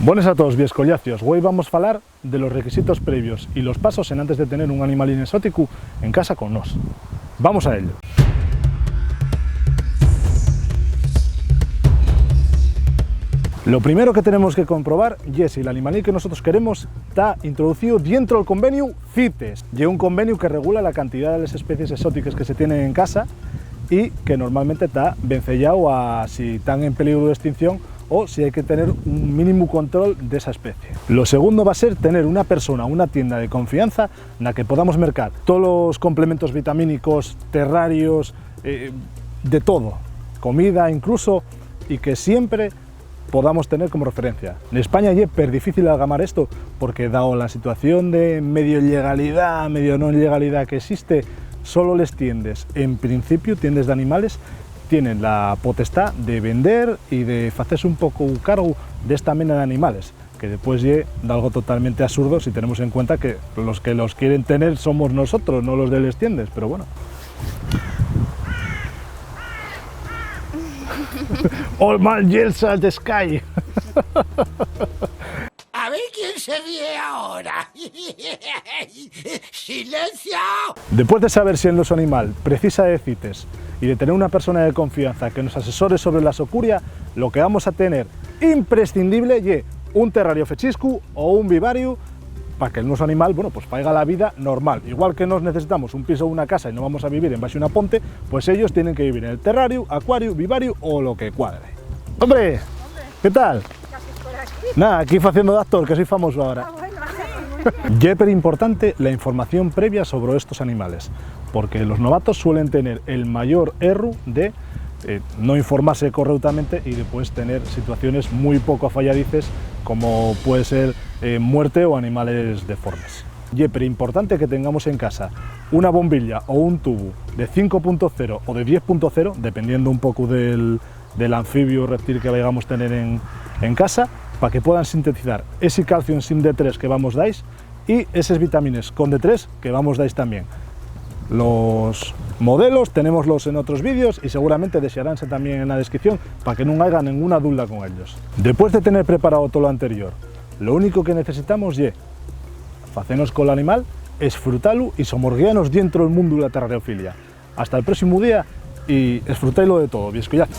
Buenas a todos, viescollacios. Hoy vamos a hablar de los requisitos previos y los pasos en antes de tener un animal exótico en casa con nos. Vamos a ello. Lo primero que tenemos que comprobar es si el animal que nosotros queremos está introducido dentro del convenio CITES. Y un convenio que regula la cantidad de las especies exóticas que se tienen en casa y que normalmente está vencellado a si están en peligro de extinción o si hay que tener un mínimo control de esa especie. Lo segundo va a ser tener una persona, una tienda de confianza en la que podamos mercar todos los complementos vitamínicos, terrarios, de todo, comida incluso, y que siempre podamos tener como referencia. En España es per difícil algamar esto porque dado la situación de medio legalidad, medio no legalidad que existe, solo les tiendes, en principio tiendas de animales, tienen la potestad de vender y de hacerse un poco cargo de esta mena de animales, que después es algo totalmente absurdo si tenemos en cuenta que los quieren tener somos nosotros, no los de les tiendes, pero bueno. All my yells at the sky. A ver quién se ríe ahora. ¡Silencio! Después de saber si el nuestro animal precisa de CITES y de tener una persona de confianza que nos asesore sobre la socuria, lo que vamos a tener imprescindible es un terrario fechiscu o un vivario para que el nuestro animal, bueno, pues haga la vida normal. Igual que nos necesitamos un piso o una casa y no vamos a vivir en base a una ponte, pues ellos tienen que vivir en el terrario, acuario, vivario o lo que cuadre. ¡Hombre! ¿Qué tal? Nada, aquí haciendo de actor, que soy famoso ahora. Y es importante la información previa sobre estos animales, porque los novatos suelen tener el mayor error de no informarse correctamente y después tener situaciones muy poco falladices, como puede ser muerte o animales deformes. Y es importante que tengamos en casa una bombilla o un tubo de 5.0 o de 10.0, dependiendo un poco del anfibio o reptil que vayamos a tener en casa, para que puedan sintetizar ese calcio en sim D3 que vamos dais y esas vitaminas con D3 que vamos dais también. Los modelos tenemos en otros vídeos y seguramente desearánse también en la descripción para que no haya ninguna duda con ellos. Después de tener preparado todo lo anterior, lo único que necesitamos es hacernos con el animal, disfrutarlo y somorguearnos dentro del mundo de la terrariofilia. Hasta el próximo día y disfrutáislo de todo, viescollazos.